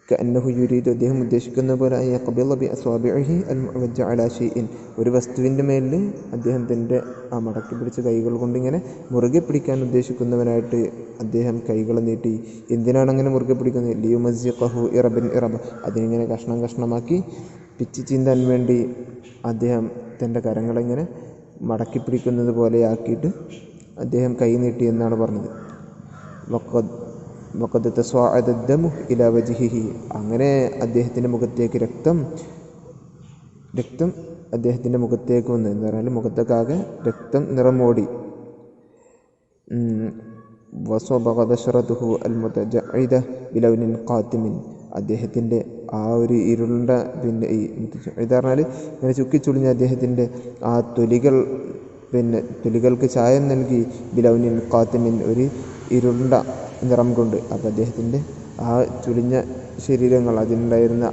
കഅന്നഹു യുരീദു അദ്ദേഹം ഉദ്ദേശിക്കുന്ന പോലെ യഖ്ബിള ബി അസ്വാബിഇഹി അൽമുഅവ്വജ അലാ ഷൈഇൻ ഒരു വസ്തുവിൻ്റെ മേലിൽ അദ്ദേഹം തൻ്റെ ആ മടക്കി പിടിച്ച കൈകൾ കൊണ്ട് ഇങ്ങനെ മുറുകെ പിടിക്കാൻ ഉദ്ദേശിക്കുന്നവനായിട്ട് അദ്ദേഹം കൈകൾ നീട്ടി. എന്തിനാണ് അങ്ങനെ മുറുകെ പിടിക്കുന്നത്? ലിയുമസ്സിഖഹു ഇറബൻ ഇറബ അതിനിങ്ങനെ കഷ്ണം കഷ്ണമാക്കി പിച്ചി ചീന്താൻ വേണ്ടി അദ്ദേഹം തൻ്റെ കരങ്ങളിങ്ങനെ മടക്കി പിടിക്കുന്നത് പോലെയാക്കിയിട്ട് അദ്ദേഹം കൈ നീട്ടി എന്നാണ് പറഞ്ഞത്. വഖദ് തസ്വാഅദ ദമു ഇലാ വജ്ഹിഹി അങ്ങനെ അദ്ദേഹത്തിൻ്റെ മുഖത്തേക്ക് രക്തം അദ്ദേഹത്തിൻ്റെ മുഖത്തേക്ക് വന്നു എന്ന് പറഞ്ഞാൽ മുഖത്തേക്കാകെ രക്തം നിറമോടി. വസ്വബഗ ബശറതുഹു അൽമുതജഇദ ബിലൗനിൻ ഖാതിമിൻ അദ്ദേഹത്തിൻ്റെ ആ ഒരു ഇരുണ്ട പിന്നെ ഈ ഇത് പറഞ്ഞാൽ ഇങ്ങനെ ചുക്കിച്ചുളിഞ്ഞ അദ്ദേഹത്തിൻ്റെ ആ തൊലികൾക്ക് ചായം നൽകി ബിലൗനിൻ ഖാതിമിൻ ഒരു ഇരുണ്ട നിറം കൊണ്ട്. അപ്പോൾ അദ്ദേഹത്തിൻ്റെ ആ ചുളിഞ്ഞ ശരീരങ്ങൾ അതിനുണ്ടായിരുന്ന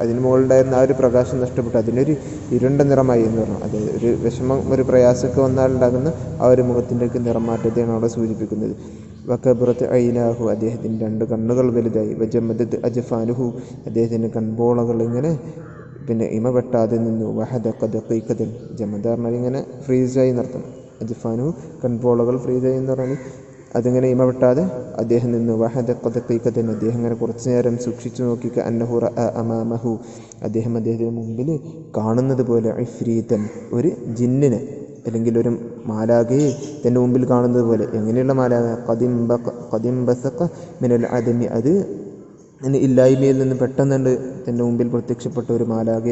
അതിന് മുകളിലുണ്ടായിരുന്ന ആ ഒരു പ്രകാശം നഷ്ടപ്പെട്ടു അതിനൊരു ഇരുണ്ട നിറമായി എന്ന് പറഞ്ഞു. അത് ഒരു വിഷമം ഒരു പ്രയാസമൊക്കെ വന്നാലുണ്ടാകുന്ന ആ ഒരു മുഖത്തിൻ്റെയൊക്കെ നിറം മാറ്റത്തെയാണ് അവിടെ സൂചിപ്പിക്കുന്നത്. വകബറത്ത് ഐനാഹു അദ്ദേഹത്തിൻ്റെ 2 കണ്ണുകൾ വലുതായി. വജമദത്ത് അജ്ഫാനുഹു അദ്ദേഹത്തിൻ്റെ കൺപോളകൾ ഇങ്ങനെ പിന്നെ ഇമ വെട്ടാതെ നിന്നു. വഹദഖ ദഖീഖതൻ ജമദ പറഞ്ഞാൽ ഇങ്ങനെ ഫ്രീസായി നടത്തും. അജ്ഫാനുഹു കൺപോളകൾ ഫ്രീസായി എന്ന് പറഞ്ഞാൽ അതിങ്ങനെ ഇമ വെട്ടാതെ അദ്ദേഹം നിന്നു. വഹദഖ ദഖീഖതൻ അദ്ദേഹം ഇങ്ങനെ കുറച്ചു നേരം സൂക്ഷിച്ചു നോക്കി. കഅന്നഹു റഅ അമാമഹു അദ്ദേഹത്തിന് മുമ്പിൽ കാണുന്നത് പോലെ ഇഫ്രീതൻ ഒരു ജിന്നിനെ അല്ലെങ്കിൽ ഒരു മാലാഖയെ തൻ്റെ മുമ്പിൽ കാണുന്നത് പോലെ. എങ്ങനെയുള്ള മാലാഖ? ഖദിംബസഖ മിനൽ അദമി അത് ഇല്ലായ്മയിൽ നിന്ന് പെട്ടെന്നുണ്ട് തൻ്റെ മുമ്പിൽ പ്രത്യക്ഷപ്പെട്ട ഒരു മാലാഖ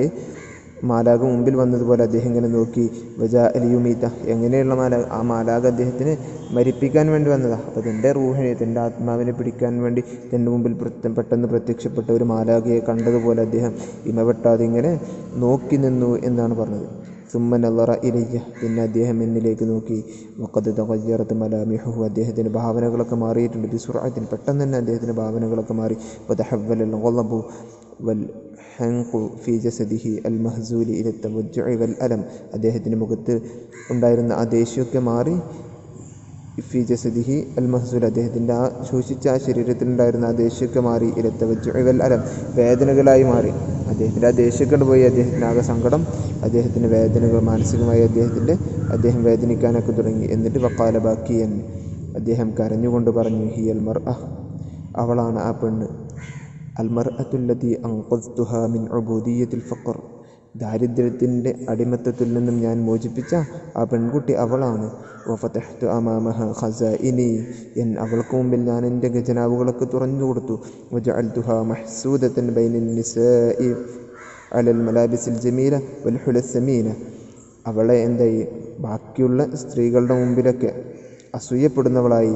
മുമ്പിൽ വന്നതുപോലെ അദ്ദേഹം ഇങ്ങനെ നോക്കി. വജാ അലിയുമീത എങ്ങനെയുള്ള മാലാഖ? ആ മാലാഖ അദ്ദേഹത്തിന് മരിപ്പിക്കാൻ വേണ്ടി വന്നതാണ്. അപ്പോൾ തൻ്റെ റൂഹിനെ തൻ്റെ ആത്മാവിനെ പിടിക്കാൻ വേണ്ടി തൻ്റെ മുമ്പിൽ പെട്ടെന്ന് പ്രത്യക്ഷപ്പെട്ട ഒരു മാലാഖയെ കണ്ടതുപോലെ അദ്ദേഹം ഇമവെട്ടാതെ ഇങ്ങനെ നോക്കി നിന്നു എന്നാണ് പറഞ്ഞത്. സുമ്മ നളറ ഇലയ്യ പിന്നെ അദ്ദേഹം എന്നിലേക്ക് നോക്കി. വഖദ് തഗയ്യറത് മലാമിഹുഹു അദ്ദേഹത്തിൻ്റെ ഭാവനകളൊക്കെ മാറിയിട്ടുണ്ട്. ബിസുറഅത്തിൻ പെട്ടെന്ന് തന്നെ അദ്ദേഹത്തിൻ്റെ ഭാവനകളൊക്കെ മാറി. വതഹവ്വലൽ ഗളബു വൽ ഹൻഖു ഫി ജസദിഹി അൽ മഹ്സൂലി ഇല തവജ്ജുഇ വൽ അലം അദ്ദേഹത്തിൻ്റെ മുഖത്ത് ഉണ്ടായിരുന്ന ആ ദേഷ്യമൊക്കെ മാറി. ഫി ജസദിഹി അൽ മഹ്സൂൽ അദ്ദേഹത്തിൻ്റെ ആ ശോഷിച്ച ആ ശരീരത്തിലുണ്ടായിരുന്ന ആ ദേഷ്യമൊക്കെ മാറി. ഇല തവജ്ജുഇ വൽ അലം വേദനകളായി മാറി. അദ്ദേഹത്തിൻ്റെ ആ ദേഷ്യമൊക്കെ പോയി. അദ്ദേഹത്തിൻ്റെ ആകെ സങ്കടം അദ്ദേഹത്തിൻ്റെ വേദനകൾ മാനസികമായി അദ്ദേഹം വേദനിക്കാനൊക്കെ തുടങ്ങി. എന്നിട്ട് വഖാല ബാക്കിയൻ അദ്ദേഹം കരഞ്ഞുകൊണ്ട് പറഞ്ഞു. ഹിയൽ മർഅ അവളാണ് ആ പെണ്ണ്. അൽ മർഅത്തുല്ലതി അൻഖസ്തുഹാ മിൻ ഉബൂദിയ്യത്തിൽ ഫഖർ ദാരിദ്ര്യത്തിൻ്റെ അടിമത്തത്തിൽ നിന്നും ഞാൻ മോചിപ്പിച്ച ആ പെൺകുട്ടി അവളാണ്. വഫതഹ്തു അമാമഹ ഖസാഇനി അവൾക്ക് മുമ്പിൽ ഞാൻ എൻ്റെ ഖജനാവുകളൊക്കെ തുറന്നു കൊടുത്തു. വജഅൽതുഹാ മഹ്സൂദതൻ ബൈനൻ നിസാഇ അലൽ മലാബിസിൽ ജമീല വൽ ഹുലസ്സമീന അവളെ എന്തായി ബാക്കിയുള്ള സ്ത്രീകളുടെ മുമ്പിലൊക്കെ അസൂയപ്പെടുന്നവളായി.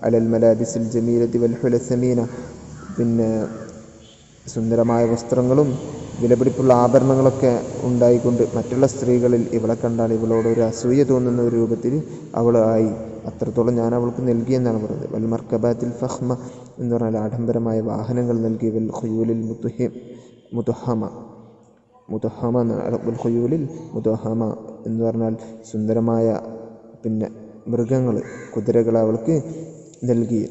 അലൽ മലാബിസിൽ ജമീലത്തി വൽ ഹുലസ്സമീന പിന്നെ സുന്ദരമായ വസ്ത്രങ്ങളും വിലപിടിപ്പുള്ള ആഭരണങ്ങളൊക്കെ ഉണ്ടായിക്കൊണ്ട് മറ്റുള്ള സ്ത്രീകളിൽ ഇവളെ കണ്ടാൽ ഇവളോട് ഒരു അസൂയ തോന്നുന്ന ഒരു രൂപത്തിൽ അവൾ ആയി. അത്രത്തോളം ഞാൻ അവൾക്ക് നൽകിയെന്നാണ് പറയുന്നത്. വൽ മർക്കബാത്തിൽ ഫഹ്മ എന്ന് പറഞ്ഞാൽ ആഡംബരമായ വാഹനങ്ങൾ നൽകി. വൽ ഖുയൂലിൽ മുതഹമ എന്ന് പറഞ്ഞാൽ സുന്ദരമായ പിന്നെ മൃഗങ്ങൾ കുതിരകൾ അവൾക്ക് നൽകി.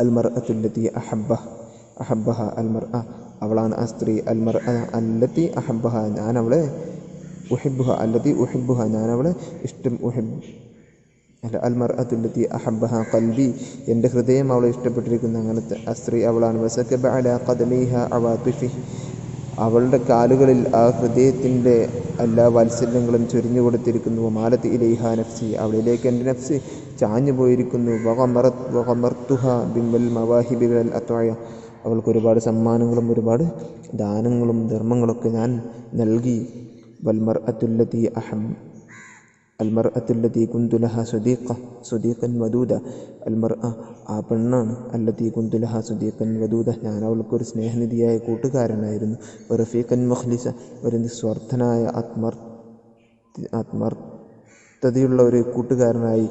അൽ മർഅത്തുല്ലതി അഹബ്ബഹ അൽ മർഅ അവളാണ് ആ സ്ത്രീ. അൽ മർഅ അല്ലതി അഹബ്ബഹ ഞാൻ അവളെ ഉഹിബ്ബുഹ അല്ലതി ഉഹിബ്ബുഹ ഞാൻ അവളെ ഇഷ്ടം അൽ മർഅത്തുല്ലതി അഹബ്ബഹ ഖൽബി എൻ്റെ ഹൃദയം അവളെ ഇഷ്ടപ്പെട്ടിരിക്കുന്ന അങ്ങനത്തെ ആ സ്ത്രീ അവളാണ്. വസകബ അലാ ഖദമൈഹ അവാതിഫി അവളുടെ കാലുകളിൽ ആ ഹൃദയത്തിൻ്റെ എല്ലാ വാത്സല്യങ്ങളും ചൊരിഞ്ഞു കൊടുത്തിരിക്കുന്നു. മാലത്ത് ഇലൈഹ നഫ്സി അവളിലേക്ക് എൻ്റെ നഫ്സ് ചാഞ്ഞു പോയിരിക്കുന്നു. വഗമർത്തുഹ ബിൽ മവാഹിബി വൽ അത്വയ അവൾക്ക് ഒരുപാട് സമ്മാനങ്ങളും ഒരുപാട് ദാനങ്ങളും ധർമ്മങ്ങളൊക്കെ ഞാൻ നൽകി. വൽ മർഅത്തുല്ലതി കുന്തു ലഹ സ്വദീഖൻ വദൂദ അൽ മർഅ ആ പെണ്ണാണ്. അല്ലതി കുന്തു ലഹ സ്വദീഖൻ വദൂദ ഞാൻ അവൾക്കൊരു സ്നേഹനിധിയായ കൂട്ടുകാരനായിരുന്നു. റഫീഖൻ മുഖ്ലിസ ഒരു നിസ്വാർത്ഥനായ ആത്മാർത്ഥതയുള്ള ഒരു കൂട്ടുകാരനായി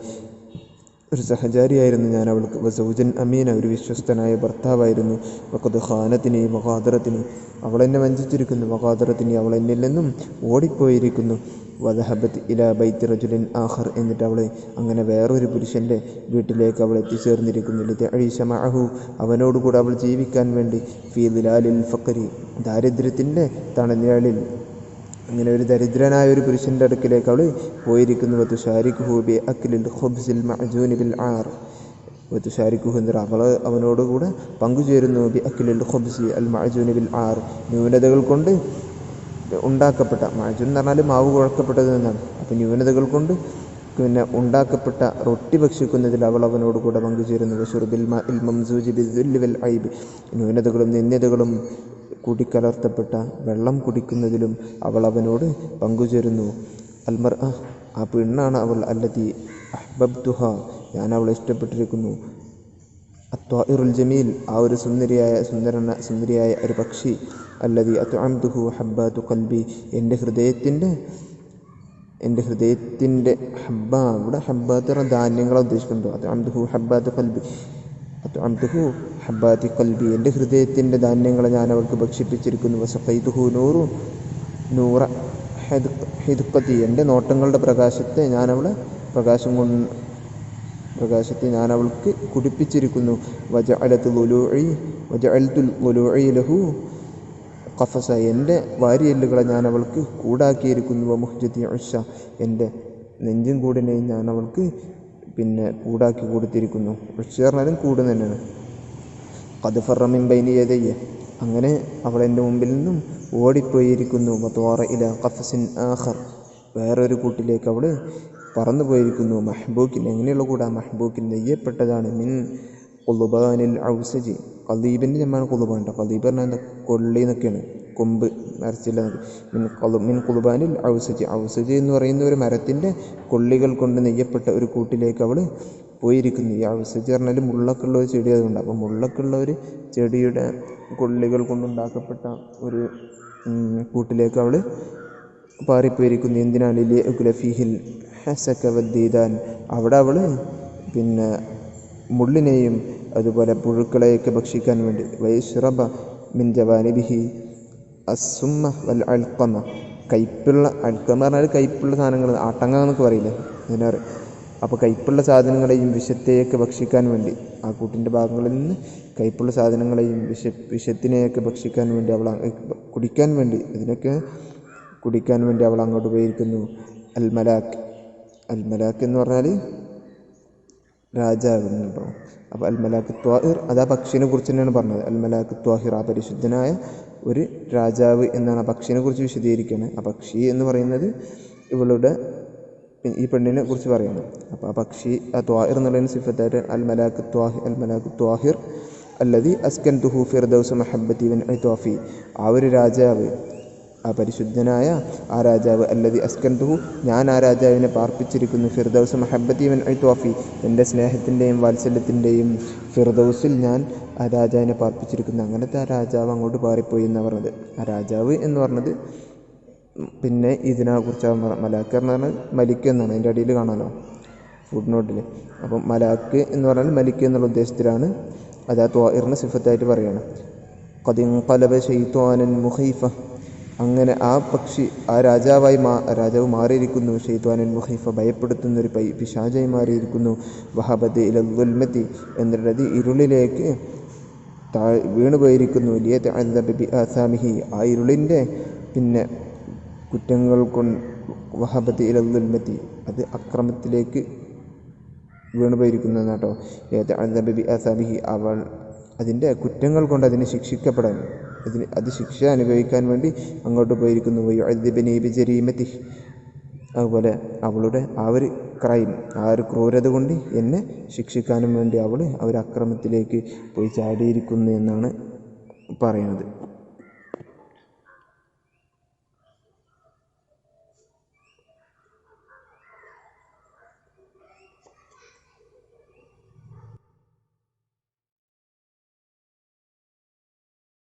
ഒരു സഹചാരിയായിരുന്നു ഞാൻ അവൾക്ക്. വസൗജൻ അമീന ഒരു വിശ്വസ്തനായ ഭർത്താവായിരുന്നു. വഖദ് ഖാനത്തിനി വഖാദറത്തിനി അവളെന്നെ വഞ്ചിച്ചിരിക്കുന്നു. വഖാദറത്തിനി അവൾ എന്നിൽ നിന്നും ഓടിപ്പോയിരിക്കുന്നു. വദഹബത്ത് ഇലാ ബൈത്തി റജുലിൻ ആഖർ, എന്നിട്ട് അവൾ അങ്ങനെ വേറൊരു പുരുഷൻ്റെ വീട്ടിലേക്ക് അവൾ എത്തിച്ചേർന്നിരിക്കുന്നു. ലിതഈശ മഅഹു, അവനോടുകൂടെ അവൾ ജീവിക്കാൻ വേണ്ടി, ഫീ ദിലാലിൽ ഫഖരി, ദാരിദ്ര്യത്തിൻ്റെ തണലിൽ, അങ്ങനെ ഒരു ദരിദ്രനായ ഒരു പുരുഷൻ്റെ അടുക്കിലേക്ക് അവൾ പോയിരിക്കുന്നു. വതുശാരിക്കുഹു ബി അക്ലിൽ ഖുബ്സിൽ മഅജൂനി ബിൽ ആർ, വതുശാരിക്കുഹു എന്ന അവൾ അവനോടുകൂടെ പങ്കുചേരുന്നു. ബി അക്ലിൽ ഖുബ്സി അൽ മഅജൂനി ബിൽ ആർ, ന്യൂനതകൾ കൊണ്ട് ഉണ്ടാക്കപ്പെട്ട, മഅജൂൻ എന്ന് പറഞ്ഞാൽ മാവ് കുഴക്കപ്പെട്ടത് എന്നാണ്. അപ്പോൾ ന്യൂനതകൾ കൊണ്ട് പിന്നെ ഉണ്ടാക്കപ്പെട്ട റൊട്ടി ഭക്ഷിക്കുന്നതിൽ അവൾ അവനോടുകൂടെ പങ്കുചേരുന്നു. വശുർബിൽ മാഇൽ മംസൂജി ബിദ്ദുല്ലി വൽ ഐബ്, ന്യൂനതകളും നിന്ദ്യതകളും കൂടിക്കലർത്തപ്പെട്ട വെള്ളം കുടിക്കുന്നതിലും അവൾ അവനോട് പങ്കുചേരുന്നു. അൽമർ, ആ പെണ്ണാണ് അവൾ, അല്ലതി അഹ്ബബ്തുഹ, ഞാൻ അവളെ ഇഷ്ടപ്പെട്ടിരിക്കുന്നു. അത്വാഇറുൽ ജമീൽ, ആ ഒരു സുന്ദരിയായ ഒരു പക്ഷി, അല്ലതി അത്അംതുഹു ഹബ്ബാതു ഖൽബി, എൻ്റെ ഹൃദയത്തിൻ്റെ ഹബ്ബ, ഇവിടെ ഹബ്ബാത്ത് ധാന്യങ്ങളെ ഉദ്ദേശിക്കുന്നുണ്ടോ? അത്അംതുഹു ഹബ്ബാതു ഖൽബി, അത്അംതുഹു ഹബ്ബാതി ഖൽബി, എൻ്റെ ഹൃദയത്തിൻ്റെ ധാന്യങ്ങളെ ഞാൻ അവൾക്ക് ഭക്ഷിപ്പിച്ചിരിക്കുന്നു. വസഖൈതുഹു നൂറ ഹിദ്ഖതി, എൻ്റെ നോട്ടങ്ങളുടെ പ്രകാശത്തെ ഞാൻ അവൾക്ക് കുടിപ്പിച്ചിരിക്കുന്നു. വജഅൽതു ളുലൂഇ ലഹു ഖഫസ, എൻ്റെ വാരിയെല്ലുകളെ ഞാൻ അവൾക്ക് കൂടാക്കിയിരിക്കുന്നു. വമുഹ്ജതി ഉഷ, എൻ്റെ നെഞ്ചും കൂടിനെയും ഞാൻ അവൾക്ക് പിന്നെ കൂടാക്കി കൊടുത്തിരിക്കുന്നു. ഉഷ പറഞ്ഞാലും കൂട് തന്നെയാണ്. ഖദ് ഫറ മിൻ ബൈനി യദയ്യ, അങ്ങനെ അവൾ എൻ്റെ മുമ്പിൽ നിന്നും ഓടിപ്പോയിരിക്കുന്നു. വത്വാറ ഇല ഖഫസിൻ ആഖർ, വേറൊരു കൂട്ടിലേക്ക് അവൾ പറന്നു പോയിരിക്കുന്നു. മഹ്ബൂക്കിൻ, എങ്ങനെയുള്ള കൂടാ? മഹ്ബൂക്കിൻ, നെയ്യപ്പെട്ടതാണ്. മിൻ ഖുളുബാനിൽ ഔസജി, ഖലീബിൻ്റെ ജമാണ് ഖുളുബാൻ കേട്ടോ. ഖലീബ് പറഞ്ഞാൽ എന്താ? കൊള്ളി എന്നൊക്കെയാണ്, കൊമ്പ് മരച്ചില്ല. മിൻ ഖുളുബാനിൽ ഔസജി, ഔസജി എന്ന് പറയുന്ന ഒരു മരത്തിൻ്റെ കൊള്ളികൾ കൊണ്ട് നെയ്യപ്പെട്ട ഒരു കൂട്ടിലേക്ക് അവൾ പോയിരിക്കുന്നു. ഈ ഔസജി പറഞ്ഞാൽ മുള്ളൊക്കെ ഉള്ള ഒരു ചെടി, അതുകൊണ്ട് അപ്പോൾ മുള്ളൊക്കെ ഉള്ള ഒരു ചെടിയുടെ കൊള്ളികൾ കൊണ്ടുണ്ടാക്കപ്പെട്ട ഒരു കൂട്ടിലേക്ക് അവൾ പാറിപ്പോയിരിക്കുന്നു. എന്തിനാണ്? ലിയഅ്കുലഫീഹിൽ ഹസക വദ്ദീദാൻ, അവിടെ അവൾ പിന്നെ മുള്ളിനെയും അതുപോലെ പുഴുക്കളെയൊക്കെ ഭക്ഷിക്കാൻ വേണ്ടി. വയശ്റബ മിൻ ജവാനിബിഹി അസ്സുമ്മ വൽ അൽഖമ, കയ്പുള്ള, അൽഖമ പറഞ്ഞാൽ കയ്പുള്ള സാധനങ്ങൾ, ആട്ടങ്ങ എന്നൊക്കെ പറയില്ലേ, അതിനറി. അപ്പോൾ കയ്പുള്ള സാധനങ്ങളെയും വിഷത്തെയൊക്കെ ഭക്ഷിക്കാൻ വേണ്ടി, ആ കൂട്ടിൻ്റെ ഭാഗങ്ങളിൽ നിന്ന് കയ്പുള്ള സാധനങ്ങളെയും വിഷത്തിനെയൊക്കെ ഭക്ഷിക്കാൻ വേണ്ടി അവൾ കുടിക്കാൻ വേണ്ടി അവൾ അങ്ങോട്ട് പോയിരിക്കുന്നു. അൽ മലാക്ക് എന്ന് പറഞ്ഞാൽ രാജാവ് എന്നുണ്ടോ? അപ്പോൾ അൽ മലാക്ക് ത്വാഹിർ, അത് ആ പക്ഷിനെ കുറിച്ച് തന്നെയാണ് പറഞ്ഞത്. അൽ മലാക്ക് ത്വാഹിർ, ആ പരിശുദ്ധനായ ഒരു രാജാവ് എന്നാണ് ആ പക്ഷിനെ കുറിച്ച് വിശദീകരിക്കുകയാണ്. ആ പക്ഷി എന്ന് പറയുന്നത് ഈ പെണ്ണിനെ കുറിച്ച് പറയണം. അപ്പോൾ ആ പക്ഷി, ആ ത്വാഹിർ എന്നുള്ളതിന് സിഫത്തായിട്ട് അൽ മലാക്ക് ത്വാഹിർ അല്ലദി അസ്കൻതുഹു ഫിർദൗസ മഹബ്ബതി വൻ ഇത്വാഫി, ആ ഒരു രാജാവ്, ആ പരിശുദ്ധനായ ആ രാജാവ്, അല്ലദി അസ്കൻതുഹു, ഞാൻ ആ രാജാവിനെ പാർപ്പിച്ചിരിക്കുന്നു. ഫിർദൗസ് മഹബ്ബതി വൻ ഇത്വാഫി, എൻ്റെ സ്നേഹത്തിൻ്റെയും വാത്സല്യത്തിൻ്റെയും ഫിർദൗസിൽ ഞാൻ ആ രാജാവിനെ പാർപ്പിച്ചിരിക്കുന്നു. അങ്ങനത്തെ ആ രാജാവ് അങ്ങോട്ട് പാറിപ്പോയി എന്നാണ് പറഞ്ഞത്. ആ രാജാവ് എന്ന് പറഞ്ഞത് പിന്നെ ഇതിനെക്കുറിച്ചാണ് മലാക്ക് എന്ന് പറഞ്ഞാൽ മലിക്ക് എന്നാണ്, അതിൻ്റെ അടിയിൽ കാണാമല്ലോ ഫുഡ് നോട്ടിൽ. അപ്പം മലാക്ക് എന്ന് പറഞ്ഞാൽ മലിക്ക് എന്നുള്ള ഉദ്ദേശത്തിലാണ് അത് ആ ത്വാഹിറിനെ സിഫത്തായിട്ട് പറയുകയാണ്. ഖദ് ഇൻഖലബ ശൈത്വാനൻ മുഖൈഫ, അങ്ങനെ ആ പക്ഷി, ആ രാജാവ് മാറിയിരിക്കുന്നു. ഷെയ്ത്വാനൻ മുഖൈഫ, ഭയപ്പെടുത്തുന്നൊരു പിശാചായി മാറിയിരിക്കുന്നു. വഹബദ് ഇല ദുൽമതി, എന്നിട്ട് ഇരുളിലേക്ക് വീണുപോയിരിക്കുന്നു. ലിയതഅദ്ദബ ബി ആസാമിഹി, ആ ഇരുളിൻ്റെ പിന്നെ കുറ്റങ്ങൾ കൊണ്ട്, വഹബദ് ഇല ദുൽമതി, അത് അക്രമത്തിലേക്ക് വീണുപോയിരിക്കുന്നു എന്നാട്ടോ. ലിയതഅദ്ദബ ബി ആസാമിഹി, അവൾ അതിൻ്റെ കുറ്റങ്ങൾ കൊണ്ട് അതിനെ ശിക്ഷിക്കപ്പെടാൻ, അത് ശിക്ഷ അനുഭവിക്കാൻ വേണ്ടി അങ്ങോട്ട് പോയിരിക്കുന്നു. വയുഅദ്ദിബനി ബിജരീമതിഹി, അതുപോലെ അവളുടെ ആ ഒരു ക്രൈം, ആ ഒരു ക്രൂരത കൊണ്ട് എന്നെ ശിക്ഷിക്കാനും വേണ്ടി അവൾ ആ ഒരു അക്രമത്തിലേക്ക് പോയി ചാടിയിരിക്കുന്നു എന്നാണ് പറയുന്നത്.